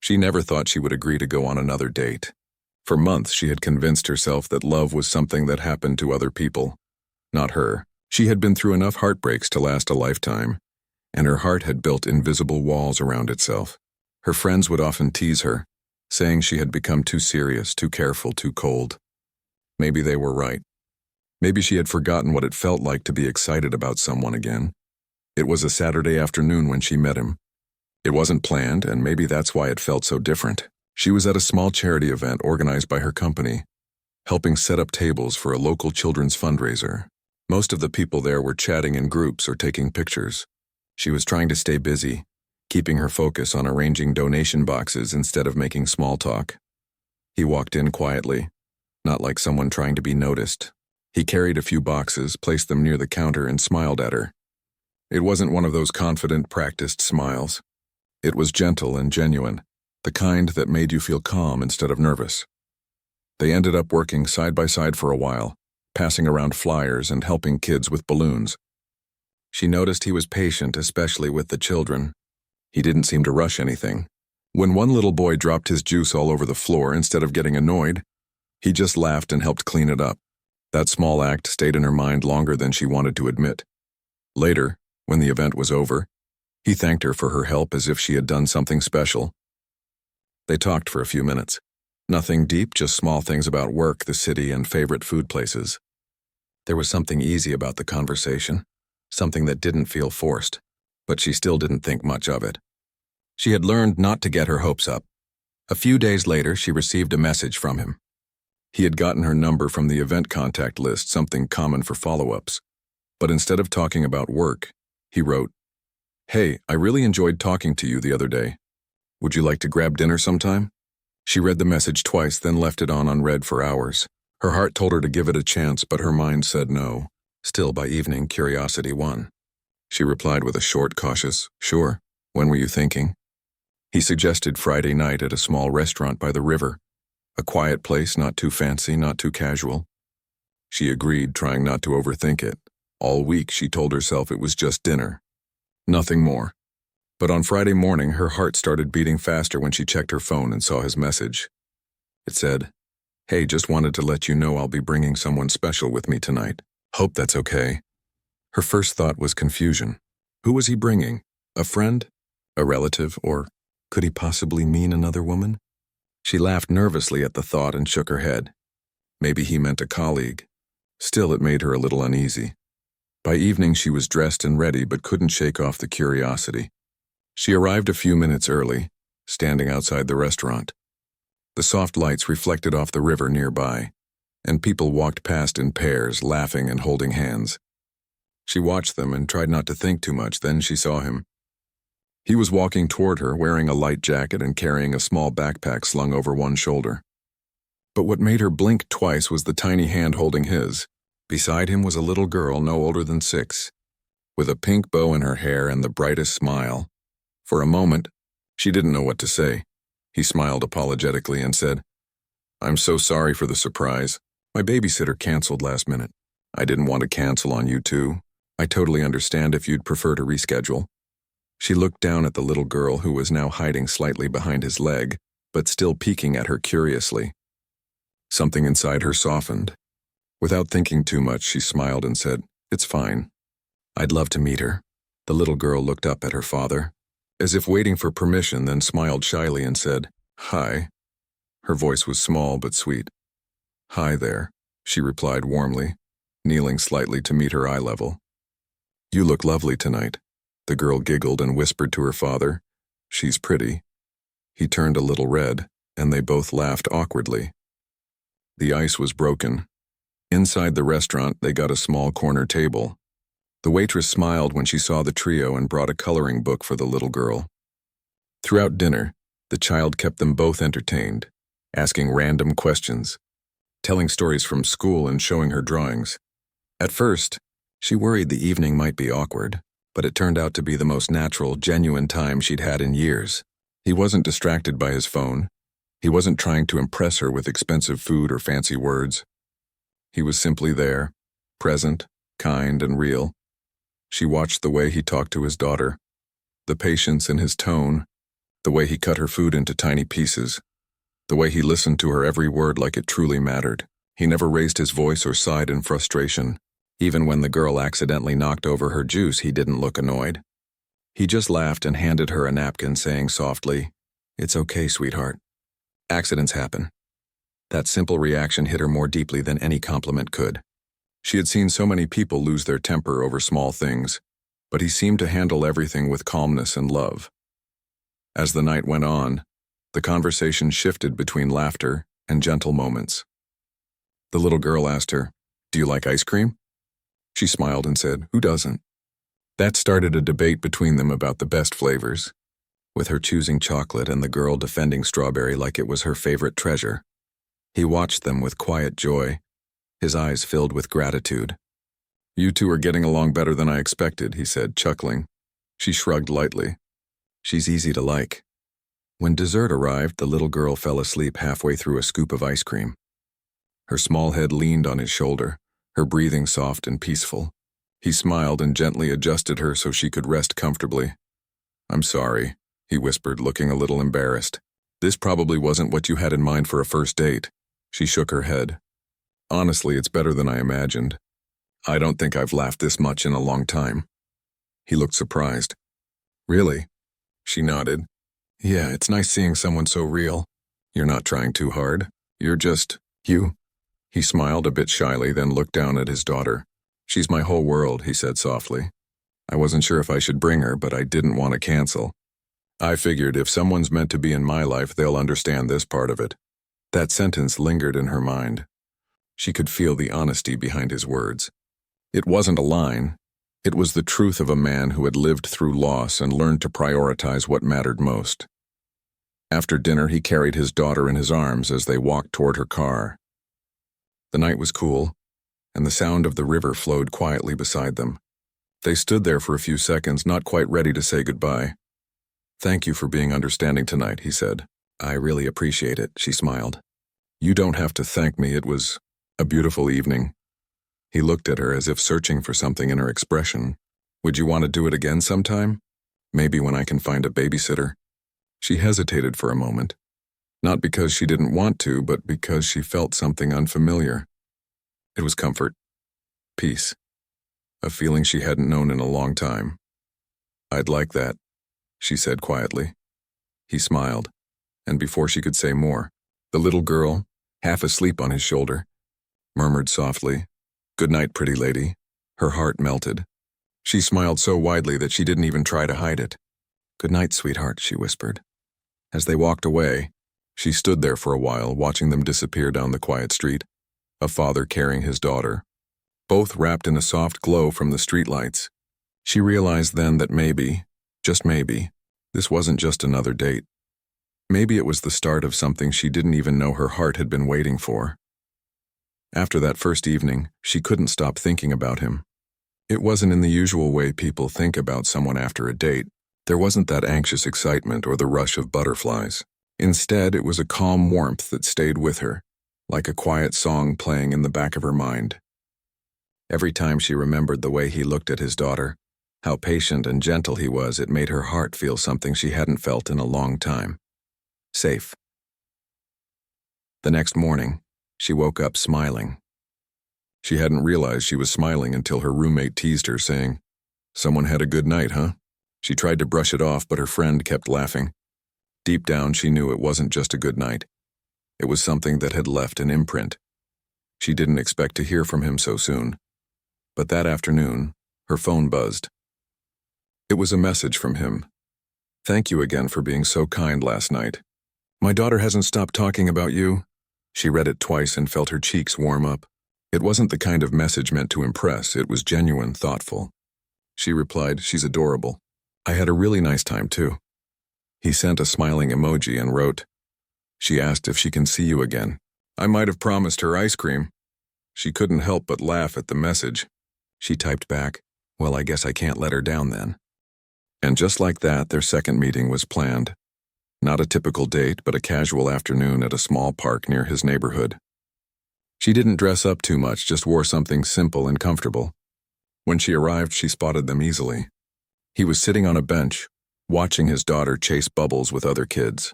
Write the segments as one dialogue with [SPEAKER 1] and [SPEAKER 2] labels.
[SPEAKER 1] She never thought she would agree to go on another date. For months, she had convinced herself that love was something that happened to other people, not her. She had been through enough heartbreaks to last a lifetime, and her heart had built invisible walls around itself. Her friends would often tease her, saying she had become too serious, too careful, too cold. Maybe they were right. Maybe she had forgotten what it felt like to be excited about someone again. It was a Saturday afternoon when she met him. It wasn't planned, and maybe that's why it felt so different. She was at a small charity event organized by her company, helping set up tables for a local children's fundraiser. Most of the people there were chatting in groups or taking pictures. She was trying to stay busy, keeping her focus on arranging donation boxes instead of making small talk. He walked in quietly, not like someone trying to be noticed. He carried a few boxes, placed them near the counter, and smiled at her. It wasn't one of those confident, practiced smiles. It was gentle and genuine, the kind that made you feel calm instead of nervous. They ended up working side by side for a while, passing around flyers and helping kids with balloons. She noticed he was patient, especially with the children. He didn't seem to rush anything. When one little boy dropped his juice all over the floor, instead of getting annoyed, he just laughed and helped clean it up. That small act stayed in her mind longer than she wanted to admit. Later, when the event was over, he thanked her for her help as if she had done something special. They talked for a few minutes. Nothing deep, just small things about work, the city, and favorite food places. There was something easy about the conversation, something that didn't feel forced, but she still didn't think much of it. She had learned not to get her hopes up. A few days later, she received a message from him. He had gotten her number from the event contact list, something common for follow-ups. But instead of talking about work, he wrote, "Hey, I really enjoyed talking to you the other day. Would you like to grab dinner sometime?" She read the message twice, then left it on unread for hours. Her heart told her to give it a chance, but her mind said no. Still, by evening, curiosity won. She replied with a short, cautious, "Sure. When were you thinking?" He suggested Friday night at a small restaurant by the river. A quiet place, not too fancy, not too casual. She agreed, trying not to overthink it. All week, she told herself it was just dinner. Nothing more. But on Friday morning, her heart started beating faster when she checked her phone and saw his message. It said, "Hey, just wanted to let you know I'll be bringing someone special with me tonight. Hope that's okay." Her first thought was confusion. Who was he bringing? A friend? A relative? Or could he possibly mean another woman? She laughed nervously at the thought and shook her head. Maybe he meant a colleague. Still, it made her a little uneasy. By evening, she was dressed and ready but couldn't shake off the curiosity. She arrived a few minutes early, standing outside the restaurant. The soft lights reflected off the river nearby, and people walked past in pairs, laughing and holding hands. She watched them and tried not to think too much. Then she saw him. He was walking toward her, wearing a light jacket and carrying a small backpack slung over one shoulder. But what made her blink twice was the tiny hand holding his. Beside him was a little girl no older than 6, with a pink bow in her hair and the brightest smile. For a moment, she didn't know what to say. He smiled apologetically and said, "I'm so sorry for the surprise. My babysitter canceled last minute. I didn't want to cancel on you too. I totally understand if you'd prefer to reschedule." She looked down at the little girl who was now hiding slightly behind his leg, but still peeking at her curiously. Something inside her softened. Without thinking too much, she smiled and said, "It's fine. I'd love to meet her." The little girl looked up at her father, as if waiting for permission, then smiled shyly and said, "Hi." Her voice was small but sweet. "Hi there," she replied warmly, kneeling slightly to meet her eye level. "You look lovely tonight." The girl giggled and whispered to her father, "She's pretty." He turned a little red, and they both laughed awkwardly. The ice was broken. Inside the restaurant, they got a small corner table. The waitress smiled when she saw the trio and brought a coloring book for the little girl. Throughout dinner, the child kept them both entertained, asking random questions, telling stories from school and showing her drawings. At first, she worried the evening might be awkward, but it turned out to be the most natural, genuine time she'd had in years. He wasn't distracted by his phone. He wasn't trying to impress her with expensive food or fancy words. He was simply there, present, kind, and real. She watched the way he talked to his daughter, the patience in his tone, The way he cut her food into tiny pieces. The way he listened to her every word like it truly mattered. He never raised his voice or sighed in frustration. Even when the girl accidentally knocked over her juice, he didn't look annoyed. He just laughed and handed her a napkin, saying softly, "It's okay, sweetheart. Accidents happen." That simple reaction hit her more deeply than any compliment could. She had seen so many people lose their temper over small things, but he seemed to handle everything with calmness and love. As the night went on, the conversation shifted between laughter and gentle moments. The little girl asked her, "Do you like ice cream?" She smiled and said, "Who doesn't?" That started a debate between them about the best flavors, with her choosing chocolate and the girl defending strawberry like it was her favorite treasure. He watched them with quiet joy, his eyes filled with gratitude. "You two are getting along better than I expected," he said, chuckling. She shrugged lightly. "She's easy to like." When dessert arrived, the little girl fell asleep halfway through a scoop of ice cream. Her small head leaned on his shoulder, her breathing soft and peaceful. He smiled and gently adjusted her so she could rest comfortably. "I'm sorry," he whispered, looking a little embarrassed. "This probably wasn't what you had in mind for a first date." She shook her head. "Honestly, it's better than I imagined. I don't think I've laughed this much in a long time." He looked surprised. "Really?" She nodded. "Yeah, it's nice seeing someone so real. You're not trying too hard. You're just you." He smiled a bit shyly, then looked down at his daughter. "She's my whole world," he said softly. "I wasn't sure if I should bring her, but I didn't want to cancel. I figured if someone's meant to be in my life, they'll understand this part of it." That sentence lingered in her mind. She could feel the honesty behind his words. It wasn't a line. It was the truth of a man who had lived through loss and learned to prioritize what mattered most. After dinner, he carried his daughter in his arms as they walked toward her car. The night was cool, and the sound of the river flowed quietly beside them. They stood there for a few seconds, not quite ready to say goodbye. "Thank you for being understanding tonight," he said. "I really appreciate it," she smiled. "You don't have to thank me. It was a beautiful evening." He looked at her as if searching for something in her expression. "Would you want to do it again sometime? Maybe when I can find a babysitter?" She hesitated for a moment. Not because she didn't want to, but because she felt something unfamiliar. It was comfort. Peace. A feeling she hadn't known in a long time. "I'd like that," she said quietly. He smiled, and before she could say more, the little girl, half asleep on his shoulder, murmured softly, "Good night, pretty lady." Her heart melted. She smiled so widely that she didn't even try to hide it. "Good night, sweetheart," she whispered. As they walked away, she stood there for a while, watching them disappear down the quiet street, a father carrying his daughter, both wrapped in a soft glow from the streetlights. She realized then that maybe, just maybe, this wasn't just another date. Maybe it was the start of something she didn't even know her heart had been waiting for. After that first evening, she couldn't stop thinking about him. It wasn't in the usual way people think about someone after a date. There wasn't that anxious excitement or the rush of butterflies. Instead, it was a calm warmth that stayed with her, like a quiet song playing in the back of her mind. Every time she remembered the way he looked at his daughter, how patient and gentle he was, it made her heart feel something she hadn't felt in a long time. Safe. The next morning, she woke up smiling. She hadn't realized she was smiling until her roommate teased her, saying, "Someone had a good night, huh?" She tried to brush it off, but her friend kept laughing. Deep down, she knew it wasn't just a good night. It was something that had left an imprint. She didn't expect to hear from him so soon. But that afternoon, her phone buzzed. It was a message from him. "Thank you again for being so kind last night. My daughter hasn't stopped talking about you." She read it twice and felt her cheeks warm up. It wasn't the kind of message meant to impress. It was genuine, thoughtful. She replied, "She's adorable. I had a really nice time, too." He sent a smiling emoji and wrote, "She asked if she can see you again. I might have promised her ice cream." She couldn't help but laugh at the message. She typed back, "Well, I guess I can't let her down then." And just like that, their second meeting was planned. Not a typical date, but a casual afternoon at a small park near his neighborhood. She didn't dress up too much, just wore something simple and comfortable. When she arrived, she spotted them easily. He was sitting on a bench, watching his daughter chase bubbles with other kids.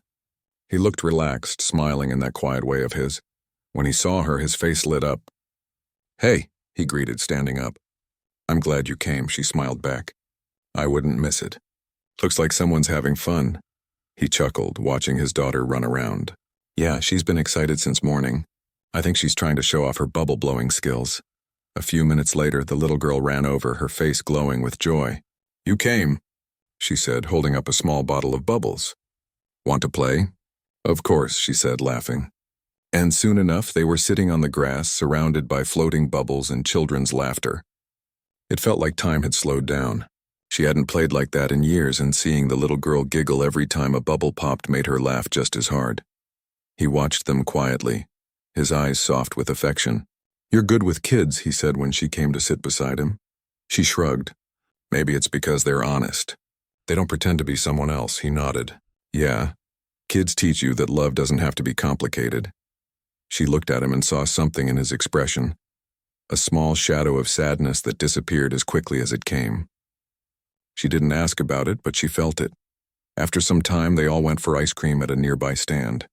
[SPEAKER 1] He looked relaxed, smiling in that quiet way of his. When he saw her, his face lit up. "Hey," he greeted, standing up. "I'm glad you came," she smiled back. "I wouldn't miss it. Looks like someone's having fun." He chuckled, watching his daughter run around. "Yeah, she's been excited since morning. I think she's trying to show off her bubble-blowing skills." A few minutes later, the little girl ran over, her face glowing with joy. "You came," she said, holding up a small bottle of bubbles. "Want to play?" "Of course," she said, laughing. And soon enough, they were sitting on the grass, surrounded by floating bubbles and children's laughter. It felt like time had slowed down. She hadn't played like that in years, and seeing the little girl giggle every time a bubble popped made her laugh just as hard. He watched them quietly, his eyes soft with affection. "You're good with kids," he said when she came to sit beside him. She shrugged. "Maybe it's because they're honest. They don't pretend to be someone else," he nodded. "Yeah, kids teach you that love doesn't have to be complicated." She looked at him and saw something in his expression, a small shadow of sadness that disappeared as quickly as it came. She didn't ask about it, but she felt it. After some time, they all went for ice cream at a nearby stand.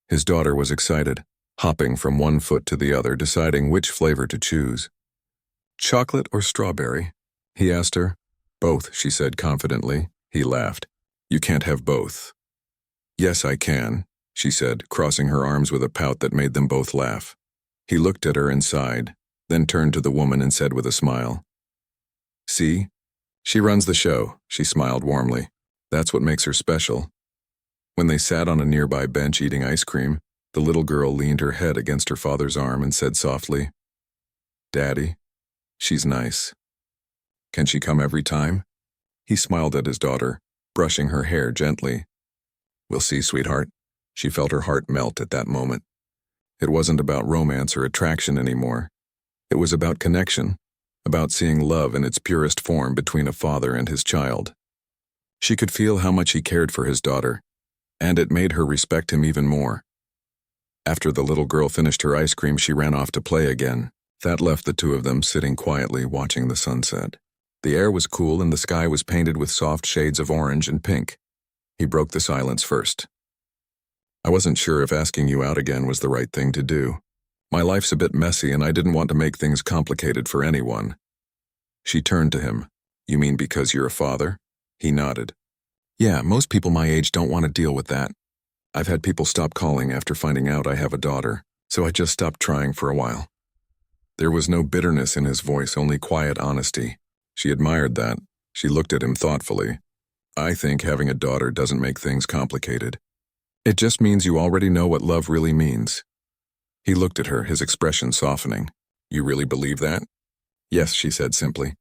[SPEAKER 1] His daughter was excited, hopping from one foot to the other, deciding which flavor to choose. "Chocolate or strawberry?" he asked her. "Both," she said confidently. He laughed. "You can't have both." "Yes, I can," she said, crossing her arms with a pout that made them both laugh. He looked at her and sighed, then turned to the woman and said with a smile, "See? She runs the show," she smiled warmly. "That's what makes her special." When they sat on a nearby bench eating ice cream, the little girl leaned her head against her father's arm and said softly, "Daddy, she's nice. Can she come every time?" He smiled at his daughter, brushing her hair gently. "We'll see, sweetheart." She felt her heart melt at that moment. It wasn't about romance or attraction anymore. It was about connection, about seeing love in its purest form between a father and his child. She could feel how much he cared for his daughter, and it made her respect him even more. After the little girl finished her ice cream, she ran off to play again. That left the two of them sitting quietly watching the sunset. The air was cool and the sky was painted with soft shades of orange and pink. He broke the silence first. "I wasn't sure if asking you out again was the right thing to do. My life's a bit messy and I didn't want to make things complicated for anyone." She turned to him. "You mean because you're a father?" He nodded. "Yeah, most people my age don't want to deal with that. I've had people stop calling after finding out I have a daughter, so I just stopped trying for a while." There was no bitterness in his voice, only quiet honesty. She admired that. She looked at him thoughtfully. "I think having a daughter doesn't make things complicated. It just means you already know what love really means." He looked at her, his expression softening. "You really believe that?" "Yes," she said simply.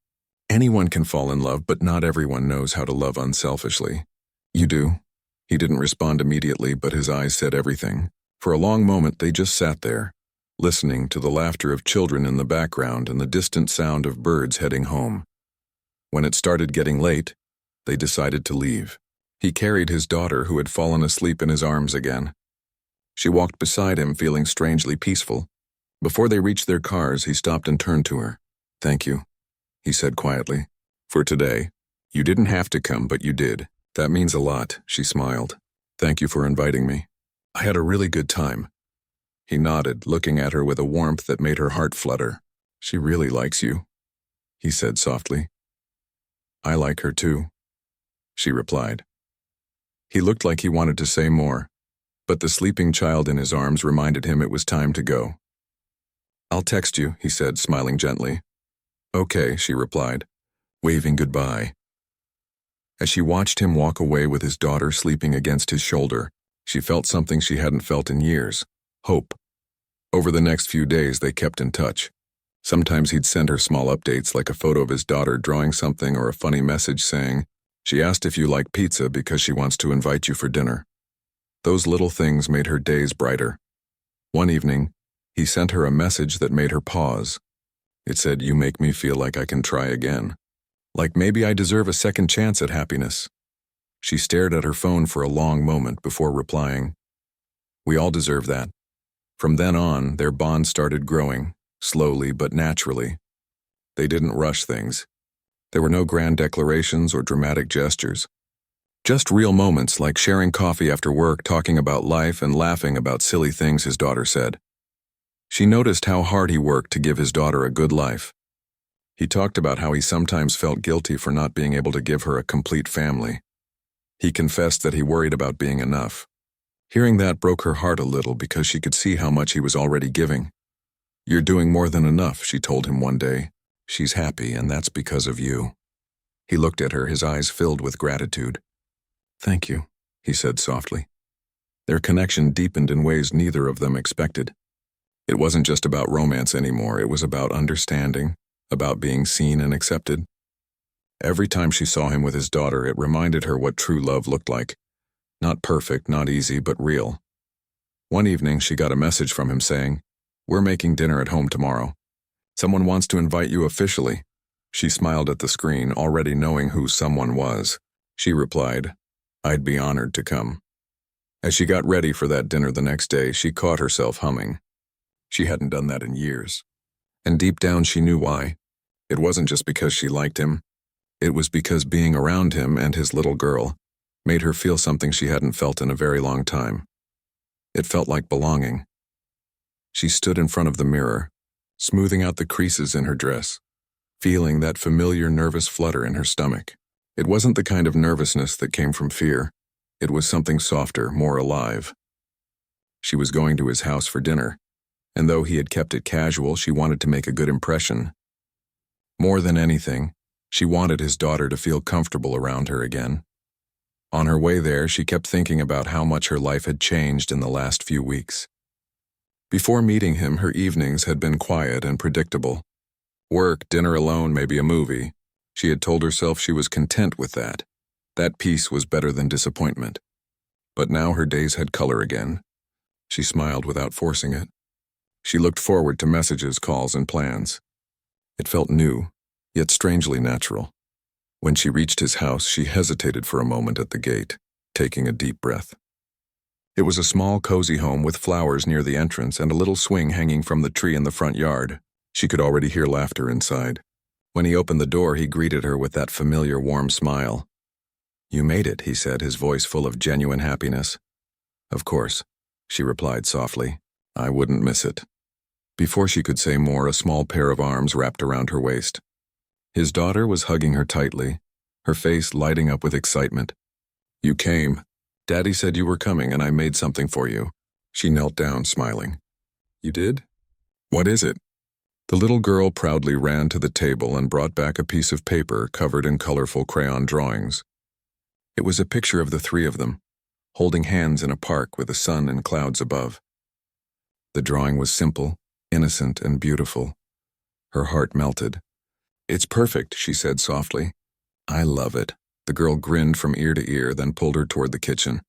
[SPEAKER 1] "Anyone can fall in love, but not everyone knows how to love unselfishly." "You do?" He didn't respond immediately, but his eyes said everything. For a long moment, they just sat there, listening to the laughter of children in the background and the distant sound of birds heading home. When it started getting late, they decided to leave. He carried his daughter, who had fallen asleep in his arms again. She walked beside him, feeling strangely peaceful. Before they reached their cars, he stopped and turned to her. "Thank you," he said quietly. "For today. You didn't have to come, but you did. That means a lot," she smiled. "Thank you for inviting me. I had a really good time." He nodded, looking at her with a warmth that made her heart flutter. "She really likes you," he said softly. "I like her too," she replied. He looked like he wanted to say more, but the sleeping child in his arms reminded him it was time to go. "I'll text you," he said, smiling gently. "Okay," she replied, waving goodbye. As she watched him walk away with his daughter sleeping against his shoulder, she felt something she hadn't felt in years: hope. Over the next few days, they kept in touch. Sometimes he'd send her small updates, like a photo of his daughter drawing something or a funny message saying, "She asked if you like pizza because she wants to invite you for dinner." Those little things made her days brighter. One evening, he sent her a message that made her pause. It said, "You make me feel like I can try again. Like maybe I deserve a second chance at happiness." She stared at her phone for a long moment before replying, "We all deserve that." From then on, their bond started growing, slowly but naturally. They didn't rush things. There were no grand declarations or dramatic gestures. Just real moments like sharing coffee after work, talking about life, and laughing about silly things, his daughter said. She noticed how hard he worked to give his daughter a good life. He talked about how he sometimes felt guilty for not being able to give her a complete family. He confessed that he worried about being enough. Hearing that broke her heart a little because she could see how much he was already giving. "You're doing more than enough," she told him one day. "She's happy, and that's because of you." He looked at her, his eyes filled with gratitude. "Thank you," he said softly. Their connection deepened in ways neither of them expected. It wasn't just about romance anymore, it was about understanding, about being seen and accepted. Every time she saw him with his daughter, it reminded her what true love looked like. Not perfect, not easy, but real. One evening, she got a message from him saying, "We're making dinner at home tomorrow. Someone wants to invite you officially." She smiled at the screen, already knowing who someone was. She replied, "I'd be honored to come." As she got ready for that dinner the next day, she caught herself humming. She hadn't done that in years. And deep down she knew why. It wasn't just because she liked him. It was because being around him and his little girl made her feel something she hadn't felt in a very long time. It felt like belonging. She stood in front of the mirror, smoothing out the creases in her dress, feeling that familiar nervous flutter in her stomach. It wasn't the kind of nervousness that came from fear. It was something softer, more alive. She was going to his house for dinner, and though he had kept it casual, she wanted to make a good impression. More than anything, she wanted his daughter to feel comfortable around her again. On her way there, she kept thinking about how much her life had changed in the last few weeks. Before meeting him, her evenings had been quiet and predictable. Work, dinner alone, maybe a movie. She had told herself she was content with that. That peace was better than disappointment. But now her days had color again. She smiled without forcing it. She looked forward to messages, calls, and plans. It felt new, yet strangely natural. When she reached his house, she hesitated for a moment at the gate, taking a deep breath. It was a small, cozy home with flowers near the entrance and a little swing hanging from the tree in the front yard. She could already hear laughter inside. When he opened the door, he greeted her with that familiar, warm smile. "You made it," he said, his voice full of genuine happiness. "Of course," she replied softly. "I wouldn't miss it." Before she could say more, a small pair of arms wrapped around her waist. His daughter was hugging her tightly, her face lighting up with excitement. "You came. Daddy said you were coming, and I made something for you." She knelt down, smiling. "You did? What is it?" The little girl proudly ran to the table and brought back a piece of paper covered in colorful crayon drawings. It was a picture of the three of them, holding hands in a park with the sun and clouds above. The drawing was simple, innocent, and beautiful. Her heart melted. "It's perfect," she said softly. "I love it." The girl grinned from ear to ear, then pulled her toward the kitchen.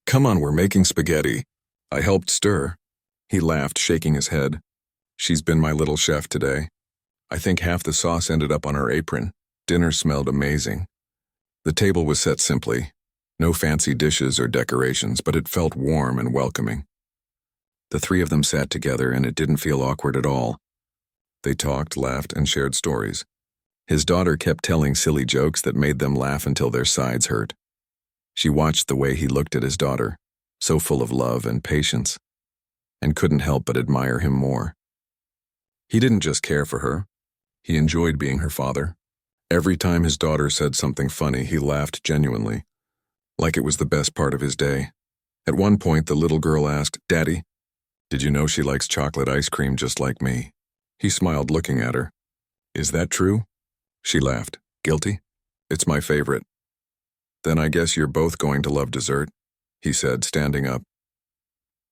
[SPEAKER 1] "Come on, we're making spaghetti. I helped stir." He laughed, shaking his head. "She's been my little chef today. I think half the sauce ended up on her apron." Dinner smelled amazing. The table was set simply. No fancy dishes or decorations, but it felt warm and welcoming. The three of them sat together, and it didn't feel awkward at all. They talked, laughed, and shared stories. His daughter kept telling silly jokes that made them laugh until their sides hurt. She watched the way he looked at his daughter, so full of love and patience, and couldn't help but admire him more. He didn't just care for her. He enjoyed being her father. Every time his daughter said something funny, he laughed genuinely, like it was the best part of his day. At one point, the little girl asked, "Daddy, did you know she likes chocolate ice cream just like me?" He smiled, looking at her. "Is that true?" She laughed. "Guilty? It's my favorite." "Then I guess you're both going to love dessert," he said, standing up.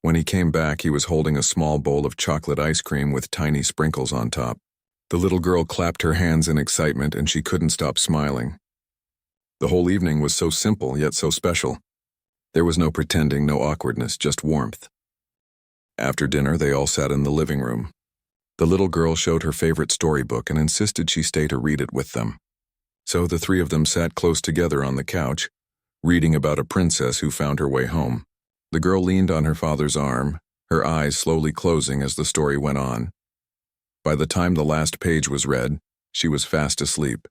[SPEAKER 1] When he came back, he was holding a small bowl of chocolate ice cream with tiny sprinkles on top. The little girl clapped her hands in excitement, and she couldn't stop smiling. The whole evening was so simple, yet so special. There was no pretending, no awkwardness, just warmth. After dinner, they all sat in the living room. The little girl showed her favorite storybook and insisted she stay to read it with them. So the three of them sat close together on the couch, reading about a princess who found her way home. The girl leaned on her father's arm, her eyes slowly closing as the story went on. By the time the last page was read, she was fast asleep.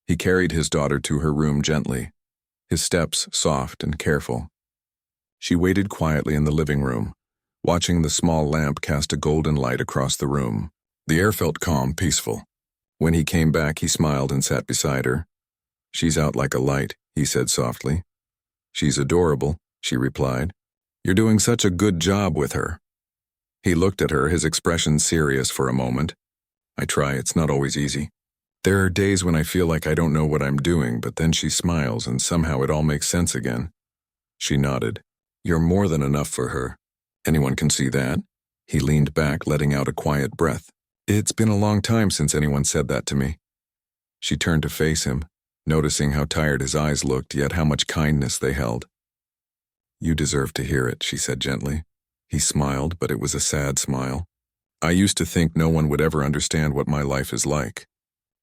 [SPEAKER 1] He carried his daughter to her room gently. his steps soft and careful. She waited quietly in the living room, watching the small lamp cast a golden light across the room. The air felt calm, peaceful. When he came back, he smiled and sat beside her. "She's out like a light," he said softly. "She's adorable," she replied. "You're doing such a good job with her." He looked at her, his expression serious for a moment. "I try, it's not always easy. There are days when I feel like I don't know what I'm doing," but then she smiles and somehow it all makes sense again. She nodded. "You're more than enough for her. Anyone can see that." He leaned back, letting out a quiet breath. "It's been a long time since anyone said that to me." She turned to face him, noticing how tired his eyes looked, yet how much kindness they held. "You deserve to hear it," she said gently. He smiled, but it was a sad smile. "I used to think no one would ever understand what my life is like.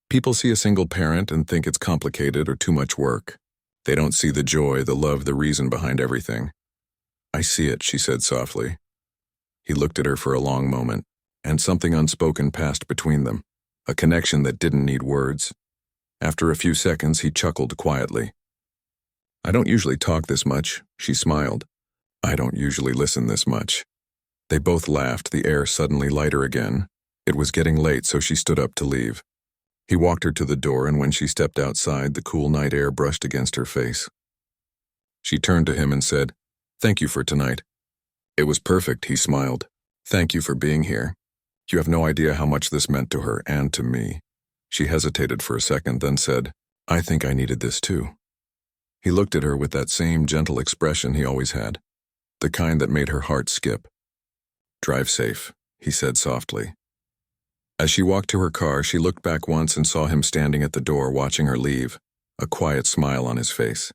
[SPEAKER 1] People see a single parent and think it's complicated or too much work. They don't see the joy, the love, the reason behind everything." "I see it," she said softly. He looked at her for a long moment, and something unspoken passed between them, a connection that didn't need words. After a few seconds, he chuckled quietly. "I don't usually talk this much," she smiled. "I don't usually listen this much." They both laughed, the air suddenly lighter again. It was getting late, so she stood up to leave. He walked her to the door, and when she stepped outside, the cool night air brushed against her face. She turned to him and said, "Thank you for tonight." "It was perfect," he smiled. "Thank you for being here. You have no idea how much this meant to her and to me." She hesitated for a second, then said, "I think I needed this too." He looked at her with that same gentle expression he always had, the kind that made her heart skip. "Drive safe," he said softly. As she walked to her car, she looked back once and saw him standing at the door watching her leave, a quiet smile on his face.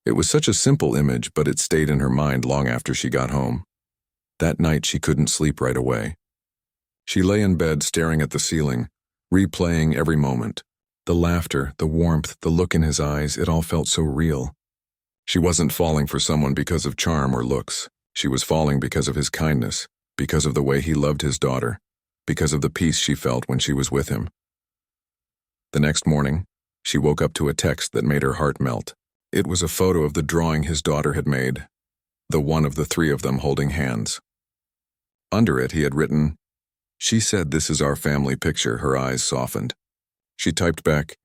[SPEAKER 1] It was such a simple image, but it stayed in her mind long after she got home. That night she couldn't sleep right away. She lay in bed staring at the ceiling, replaying every moment. The laughter, the warmth, the look in his eyes, it all felt so real. She wasn't falling for someone because of charm or looks. She was falling because of his kindness, because of the way he loved his daughter, because of the peace she felt when she was with him. The next morning, she woke up to a text that made her heart melt. It was a photo of the drawing his daughter had made, the one of the three of them holding hands. Under it, he had written, "She said this is our family picture." Her eyes softened. She typed back,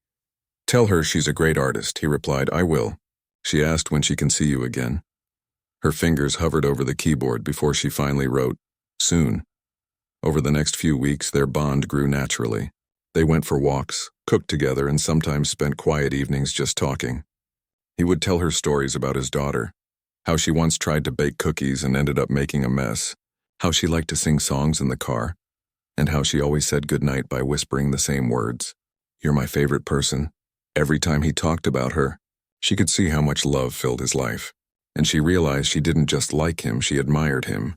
[SPEAKER 1] "Tell her she's a great artist." He replied, "I will." She asked when she can see you again. Her fingers hovered over the keyboard before she finally wrote, "Soon." Over the next few weeks, their bond grew naturally. They went for walks, cooked together, and sometimes spent quiet evenings just talking. He would tell her stories about his daughter, how she once tried to bake cookies and ended up making a mess, how she liked to sing songs in the car, and how she always said goodnight by whispering the same words, "You're my favorite person." Every time he talked about her, she could see how much love filled his life, and she realized she didn't just like him, she admired him.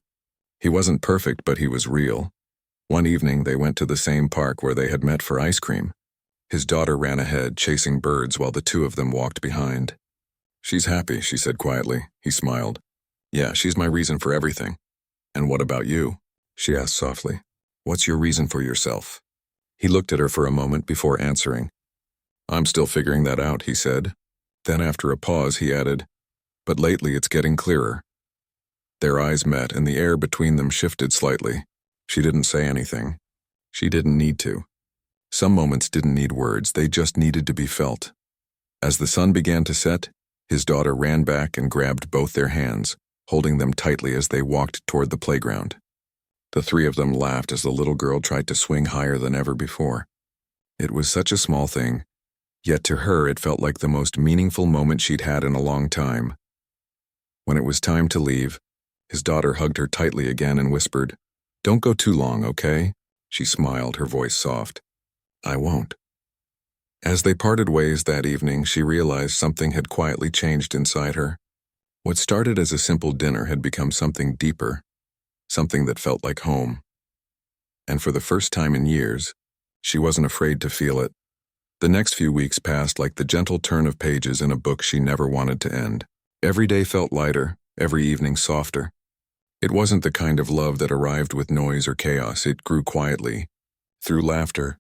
[SPEAKER 1] He wasn't perfect, but he was real. One evening, they went to the same park where they had met for ice cream. His daughter ran ahead, chasing birds while the two of them walked behind. "She's happy," she said quietly. He smiled. "Yeah, she's my reason for everything." "And what about you?" she asked softly. "What's your reason for yourself?" He looked at her for a moment before answering. "I'm still figuring that out," he said. Then after a pause, he added, "But lately it's getting clearer." Their eyes met, and the air between them shifted slightly. She didn't say anything. She didn't need to. Some moments didn't need words, they just needed to be felt. As the sun began to set, his daughter ran back and grabbed both their hands, holding them tightly as they walked toward the playground. The three of them laughed as the little girl tried to swing higher than ever before. It was such a small thing, yet to her it felt like the most meaningful moment she'd had in a long time. When it was time to leave, his daughter hugged her tightly again and whispered, "Don't go too long, okay?" She smiled, her voice soft. "I won't." As they parted ways that evening, she realized something had quietly changed inside her. What started as a simple dinner had become something deeper, something that felt like home. And for the first time in years, she wasn't afraid to feel it. The next few weeks passed like the gentle turn of pages in a book she never wanted to end. Every day felt lighter, every evening softer. It wasn't the kind of love that arrived with noise or chaos. It grew quietly, through laughter,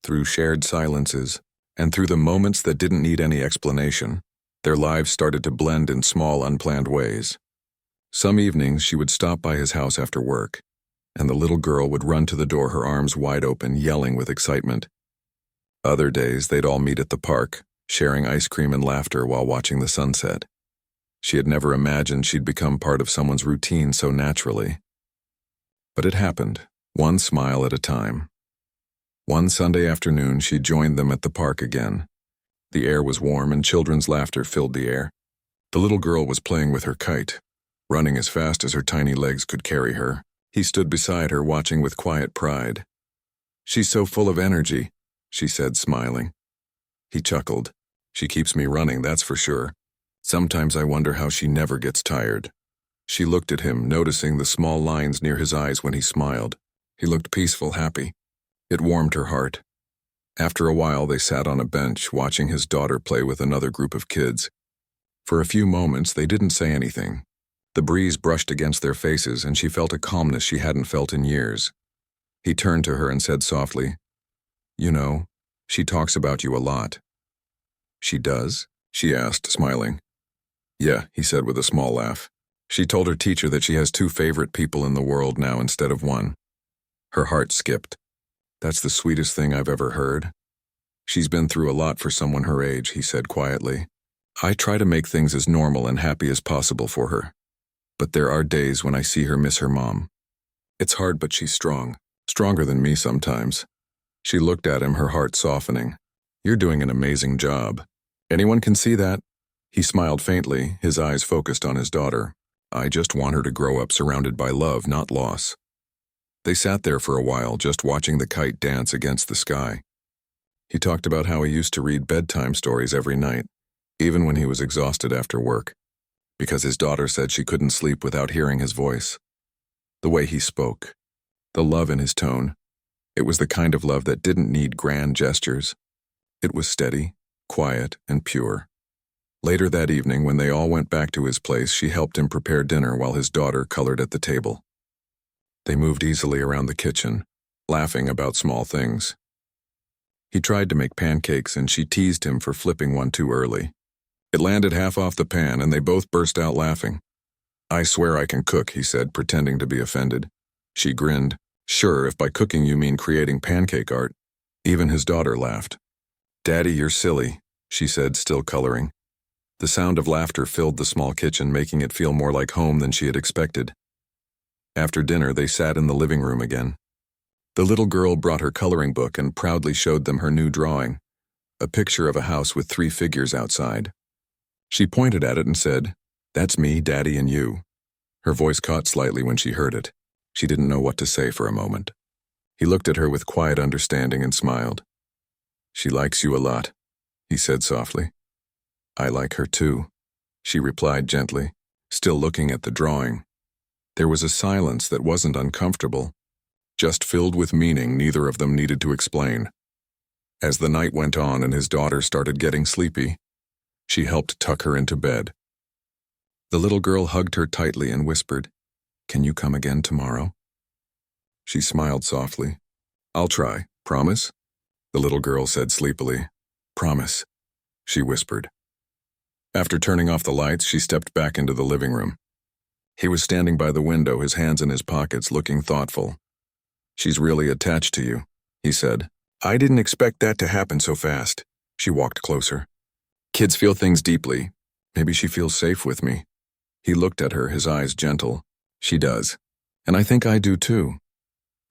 [SPEAKER 1] through shared silences, and through the moments that didn't need any explanation. Their lives started to blend in small, unplanned ways. Some evenings she would stop by his house after work, and the little girl would run to the door, her arms wide open, yelling with excitement. Other days they'd all meet at the park, sharing ice cream and laughter while watching the sunset. She had never imagined she'd become part of someone's routine so naturally. But it happened, one smile at a time. One Sunday afternoon she joined them at the park again. The air was warm and children's laughter filled the air. The little girl was playing with her kite, running as fast as her tiny legs could carry her. He stood beside her, watching with quiet pride. "She's so full of energy," she said, smiling. He chuckled. "She keeps me running, that's for sure. Sometimes I wonder how she never gets tired." She looked at him, noticing the small lines near his eyes when he smiled. He looked peaceful, happy. It warmed her heart. After a while, they sat on a bench, watching his daughter play with another group of kids. For a few moments, they didn't say anything. The breeze brushed against their faces, and she felt a calmness she hadn't felt in years. He turned to her and said softly, "You know, she talks about you a lot." "She does?" she asked, smiling. "Yeah," he said with a small laugh. "She told her teacher that she has two favorite people in the world now instead of one." Her heart skipped. "That's the sweetest thing I've ever heard." "She's been through a lot for someone her age," he said quietly. "I try to make things as normal and happy as possible for her. But there are days when I see her miss her mom. It's hard, but she's strong. Stronger than me sometimes." She looked at him, her heart softening. "You're doing an amazing job. Anyone can see that." He smiled faintly, his eyes focused on his daughter. "I just want her to grow up surrounded by love, not loss." They sat there for a while, just watching the kite dance against the sky. He talked about how he used to read bedtime stories every night, even when he was exhausted after work, because his daughter said she couldn't sleep without hearing his voice. The way he spoke, the love in his tone, it was the kind of love that didn't need grand gestures. It was steady, quiet, and pure. Later that evening, when they all went back to his place, she helped him prepare dinner while his daughter colored at the table. They moved easily around the kitchen, laughing about small things. He tried to make pancakes, and she teased him for flipping one too early. It landed half off the pan, and they both burst out laughing. "I swear I can cook," he said, pretending to be offended. She grinned. "Sure, if by cooking you mean creating pancake art." Even his daughter laughed. "Daddy, you're silly," she said, still coloring. The sound of laughter filled the small kitchen, making it feel more like home than she had expected. After dinner, they sat in the living room again. The little girl brought her coloring book and proudly showed them her new drawing, a picture of a house with 3 figures outside. She pointed at it and said, "That's me, Daddy, and you." Her voice caught slightly when she heard it. She didn't know what to say for a moment. He looked at her with quiet understanding and smiled. "She likes you a lot," he said softly. "I like her too," she replied gently, still looking at the drawing. There was a silence that wasn't uncomfortable, just filled with meaning neither of them needed to explain. As the night went on and his daughter started getting sleepy, she helped tuck her into bed. The little girl hugged her tightly and whispered, "Can you come again tomorrow?" She smiled softly. "I'll try, promise?" The little girl said sleepily. "Promise," she whispered. After turning off the lights, she stepped back into the living room. He was standing by the window, his hands in his pockets, looking thoughtful. "She's really attached to you," he said. "I didn't expect that to happen so fast." She walked closer. "Kids feel things deeply. Maybe she feels safe with me." He looked at her, his eyes gentle. "She does. And I think I do too."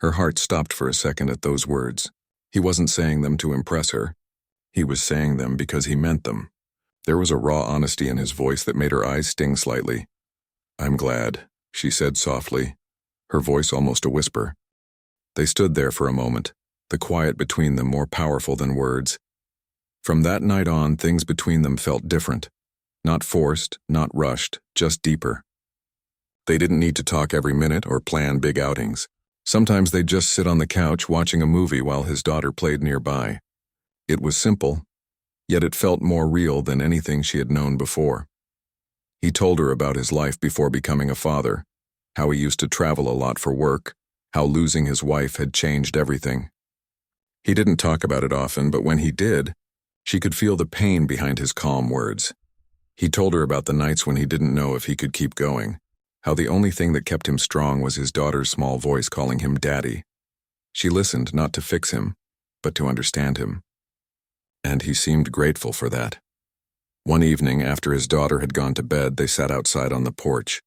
[SPEAKER 1] Her heart stopped for a second at those words. He wasn't saying them to impress her. He was saying them because he meant them. There was a raw honesty in his voice that made her eyes sting slightly. "I'm glad," she said softly, her voice almost a whisper. They stood there for a moment, the quiet between them more powerful than words. From that night on, things between them felt different. Not forced, not rushed, just deeper. They didn't need to talk every minute or plan big outings. Sometimes they'd just sit on the couch watching a movie while his daughter played nearby. It was simple, yet it felt more real than anything she had known before. He told her about his life before becoming a father, how he used to travel a lot for work, how losing his wife had changed everything. He didn't talk about it often, but when he did, she could feel the pain behind his calm words. He told her about the nights when he didn't know if he could keep going, how the only thing that kept him strong was his daughter's small voice calling him Daddy. She listened not to fix him, but to understand him. And he seemed grateful for that. One evening, after his daughter had gone to bed, they sat outside on the porch.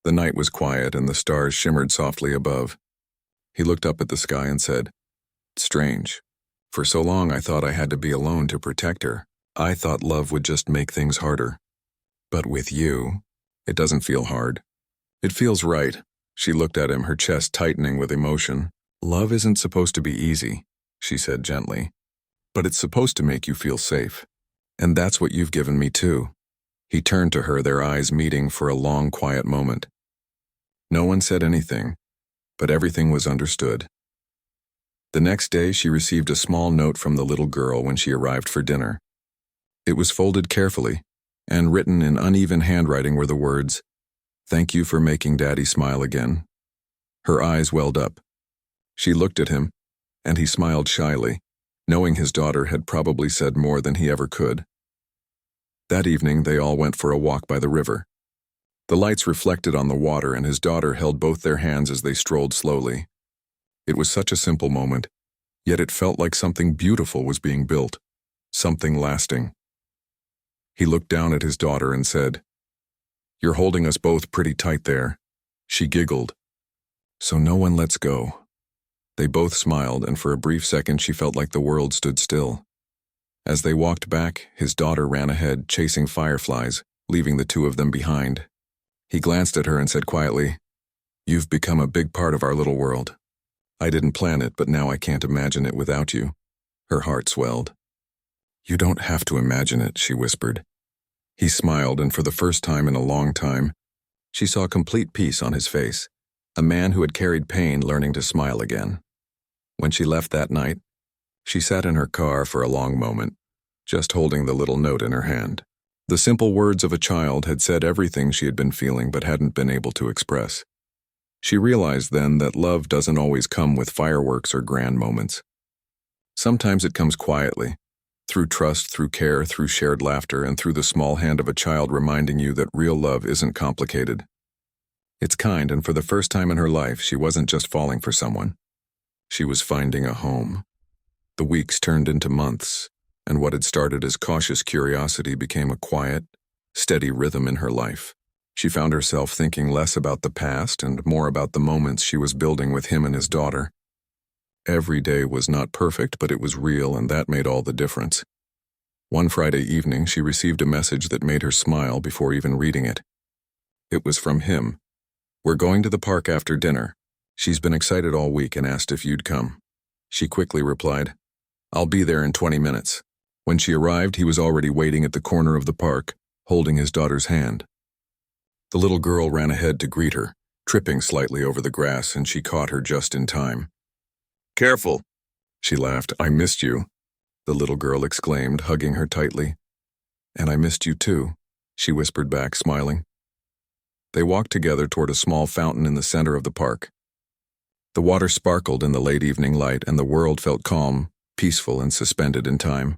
[SPEAKER 1] The night was quiet and the stars shimmered softly above. He looked up at the sky and said, "It's strange. For so long I thought I had to be alone to protect her. I thought love would just make things harder. But with you, it doesn't feel hard. It feels right." She looked at him, her chest tightening with emotion. "Love isn't supposed to be easy," she said gently. "But it's supposed to make you feel safe. And that's what you've given me too." He turned to her, their eyes meeting for a long, quiet moment. No one said anything, but everything was understood. The next day, she received a small note from the little girl when she arrived for dinner. It was folded carefully, and written in uneven handwriting were the words, "Thank you for making Daddy smile again." Her eyes welled up. She looked at him, and he smiled shyly, knowing his daughter had probably said more than he ever could. That evening, they all went for a walk by the river. The lights reflected on the water, and his daughter held both their hands as they strolled slowly. It was such a simple moment, yet it felt like something beautiful was being built, something lasting. He looked down at his daughter and said, "You're holding us both pretty tight there." She giggled. "So no one lets go." They both smiled, and for a brief second she felt like the world stood still. As they walked back, his daughter ran ahead, chasing fireflies, leaving the two of them behind. He glanced at her and said quietly, "You've become a big part of our little world. I didn't plan it, but now I can't imagine it without you." Her heart swelled. "You don't have to imagine it," she whispered. He smiled, and for the first time in a long time, she saw complete peace on his face, a man who had carried pain learning to smile again. When she left that night, she sat in her car for a long moment, just holding the little note in her hand. The simple words of a child had said everything she had been feeling but hadn't been able to express. She realized then that love doesn't always come with fireworks or grand moments. Sometimes it comes quietly, through trust, through care, through shared laughter, and through the small hand of a child reminding you that real love isn't complicated. It's kind, and for the first time in her life, she wasn't just falling for someone. She was finding a home. The weeks turned into months, and what had started as cautious curiosity became a quiet, steady rhythm in her life. She found herself thinking less about the past and more about the moments she was building with him and his daughter. Every day was not perfect, but it was real, and that made all the difference. One Friday evening, she received a message that made her smile before even reading it. It was from him. "We're going to the park after dinner. She's been excited all week and asked if you'd come." She quickly replied, "I'll be there in 20 minutes. When she arrived, he was already waiting at the corner of the park, holding his daughter's hand. The little girl ran ahead to greet her, tripping slightly over the grass, and she caught her just in time. "Careful," she laughed. "I missed you," the little girl exclaimed, hugging her tightly. "And I missed you too," she whispered back, smiling. They walked together toward a small fountain in the center of the park. The water sparkled in the late evening light, and the world felt calm, peaceful, and suspended in time.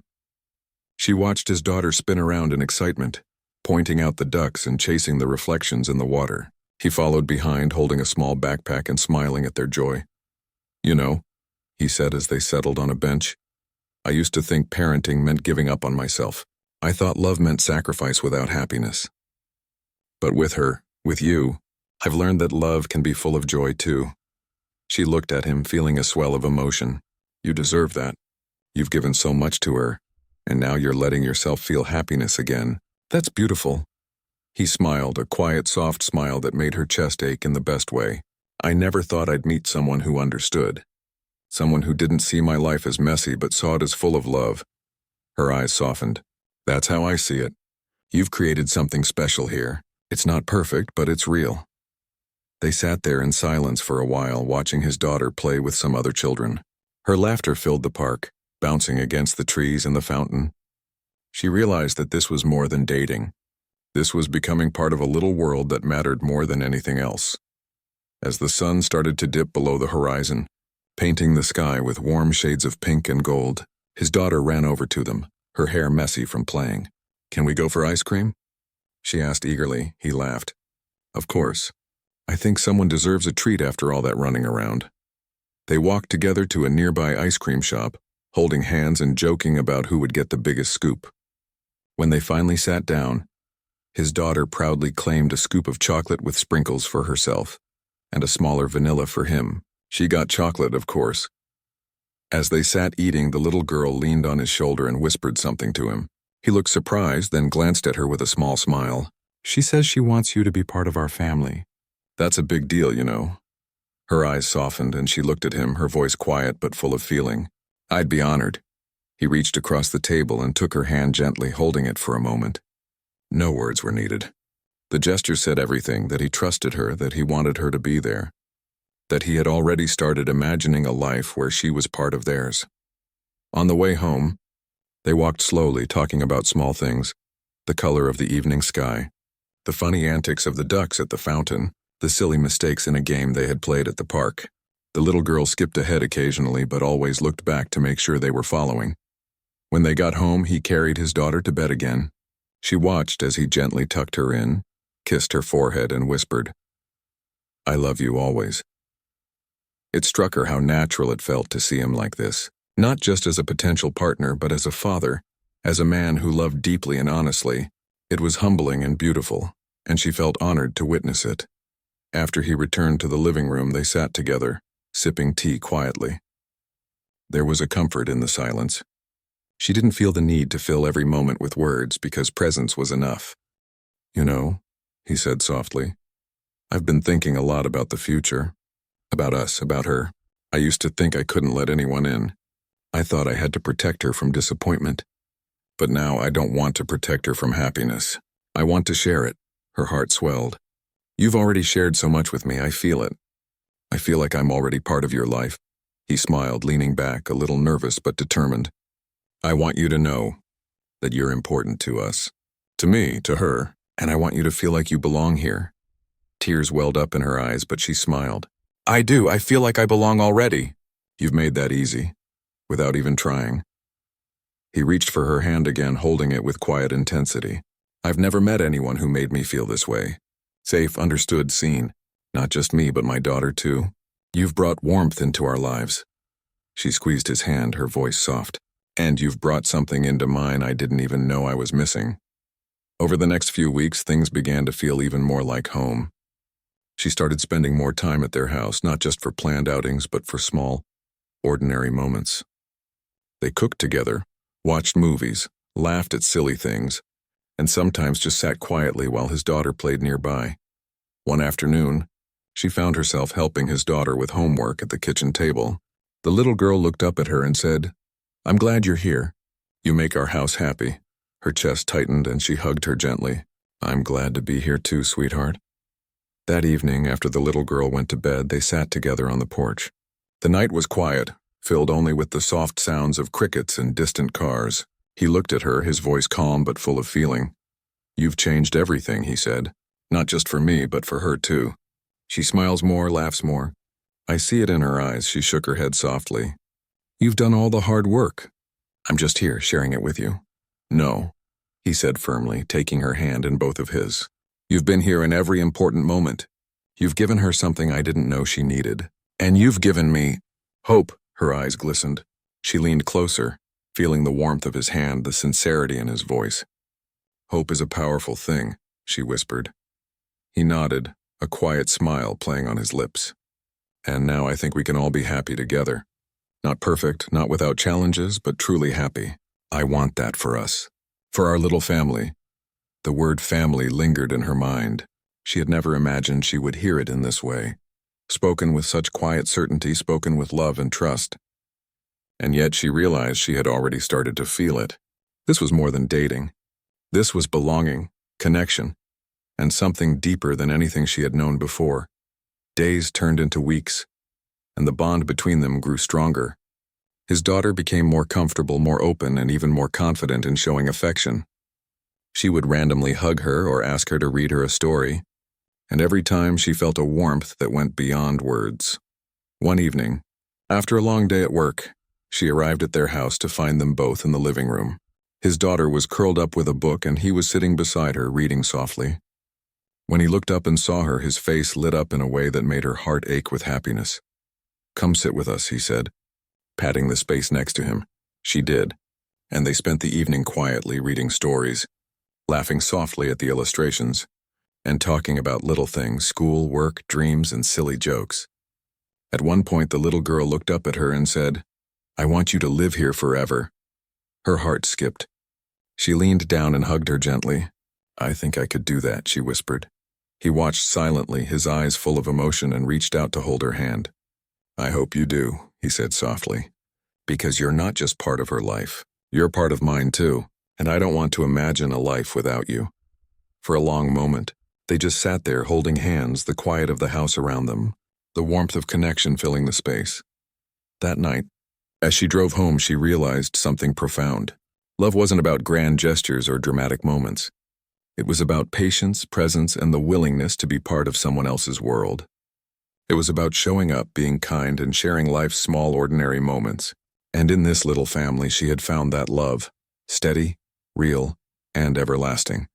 [SPEAKER 1] She watched his daughter spin around in excitement, pointing out the ducks and chasing the reflections in the water. He followed behind, holding a small backpack and smiling at their joy. "You know," he said as they settled on a bench, "I used to think parenting meant giving up on myself. I thought love meant sacrifice without happiness. But with her, with you, I've learned that love can be full of joy too." She looked at him, feeling a swell of emotion. "You deserve that. You've given so much to her, and now you're letting yourself feel happiness again. That's beautiful." He smiled, a quiet, soft smile that made her chest ache in the best way. "I never thought I'd meet someone who understood. Someone who didn't see my life as messy but saw it as full of love." Her eyes softened. "That's how I see it. You've created something special here. It's not perfect, but it's real." They sat there in silence for a while, watching his daughter play with some other children. Her laughter filled the park, bouncing against the trees and the fountain. She realized that this was more than dating. This was becoming part of a little world that mattered more than anything else. As the sun started to dip below the horizon, painting the sky with warm shades of pink and gold, his daughter ran over to them, her hair messy from playing. "Can we go for ice cream?" she asked eagerly. He laughed. Of course. I think someone deserves a treat after all that running around. They walked together to a nearby ice cream shop, holding hands and joking about who would get the biggest scoop. When they finally sat down, his daughter proudly claimed a scoop of chocolate with sprinkles for herself, and a smaller vanilla for him. She got chocolate, of course. As they sat eating, the little girl leaned on his shoulder and whispered something to him. He looked surprised, then glanced at her with a small smile. She says she wants you to be part of our family. That's a big deal, you know. Her eyes softened and she looked at him, her voice quiet but full of feeling. I'd be honored. He reached across the table and took her hand gently, holding it for a moment. No words were needed. The gesture said everything, that he trusted her, that he wanted her to be there, that he had already started imagining a life where she was part of theirs. On the way home, they walked slowly, talking about small things, the color of the evening sky, the funny antics of the ducks at the fountain, the silly mistakes in a game they had played at the park. The little girl skipped ahead occasionally but always looked back to make sure they were following. When they got home, he carried his daughter to bed again. She watched as he gently tucked her in, kissed her forehead and whispered, I love you always. It struck her how natural it felt to see him like this, not just as a potential partner but as a father, as a man who loved deeply and honestly. It was humbling and beautiful, and she felt honored to witness it. After he returned to the living room, they sat together, sipping tea quietly. There was a comfort in the silence. She didn't feel the need to fill every moment with words because presence was enough. You know, he said softly, I've been thinking a lot about the future, about us, about her. I used to think I couldn't let anyone in. I thought I had to protect her from disappointment. But now I don't want to protect her from happiness. I want to share it. Her heart swelled. You've already shared so much with me, I feel it. I feel like I'm already part of your life. He smiled, leaning back, a little nervous but determined. I want you to know that you're important to us. To me, to her, and I want you to feel like you belong here. Tears welled up in her eyes, but she smiled. I do, I feel like I belong already. You've made that easy, without even trying. He reached for her hand again, holding it with quiet intensity. I've never met anyone who made me feel this way. Safe, understood, seen. Not just me, but my daughter too. You've brought warmth into our lives. She squeezed his hand, her voice soft. And you've brought something into mine I didn't even know I was missing. Over the next few weeks, things began to feel even more like home. She started spending more time at their house, not just for planned outings, but for small, ordinary moments. They cooked together, watched movies, laughed at silly things, and sometimes just sat quietly while his daughter played nearby. One afternoon, she found herself helping his daughter with homework at the kitchen table. The little girl looked up at her and said, I'm glad you're here. You make our house happy. Her chest tightened and she hugged her gently. I'm glad to be here too, sweetheart. That evening, after the little girl went to bed, they sat together on the porch. The night was quiet, filled only with the soft sounds of crickets and distant cars. He looked at her, his voice calm but full of feeling. You've changed everything, he said. Not just for me, but for her too. She smiles more, laughs more. I see it in her eyes. She shook her head softly. You've done all the hard work. I'm just here, sharing it with you. No, he said firmly, taking her hand in both of his. You've been here in every important moment. You've given her something I didn't know she needed. And you've given me hope. Her eyes glistened. She leaned closer, feeling the warmth of his hand, the sincerity in his voice. Hope is a powerful thing, she whispered. He nodded, a quiet smile playing on his lips. And now I think we can all be happy together. Not perfect, not without challenges, but truly happy. I want that for us. For our little family. The word family lingered in her mind. She had never imagined she would hear it in this way. Spoken with such quiet certainty, spoken with love and trust. And yet she realized she had already started to feel it. This was more than dating. This was belonging, connection, and something deeper than anything she had known before. Days turned into weeks, and the bond between them grew stronger. His daughter became more comfortable, more open, and even more confident in showing affection. She would randomly hug her or ask her to read her a story, and every time she felt a warmth that went beyond words. One evening, after a long day at work, she arrived at their house to find them both in the living room. His daughter was curled up with a book and he was sitting beside her, reading softly. When he looked up and saw her, his face lit up in a way that made her heart ache with happiness. "Come sit with us," he said, patting the space next to him. She did, and they spent the evening quietly reading stories, laughing softly at the illustrations, and talking about little things, school, work, dreams, and silly jokes. At one point, the little girl looked up at her and said, "I want you to live here forever." Her heart skipped. She leaned down and hugged her gently. "I think I could do that," she whispered. He watched silently, his eyes full of emotion, and reached out to hold her hand. "I hope you do," he said softly, "because you're not just part of her life. You're part of mine too, and I don't want to imagine a life without you." For a long moment, they just sat there holding hands, the quiet of the house around them, the warmth of connection filling the space. That night, as she drove home, she realized something profound. Love wasn't about grand gestures or dramatic moments. It was about patience, presence, and the willingness to be part of someone else's world. It was about showing up, being kind, and sharing life's small, ordinary moments. And in this little family, she had found that love, steady, real, and everlasting.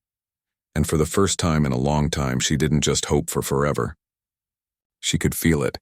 [SPEAKER 1] And for the first time in a long time, she didn't just hope for forever. She could feel it.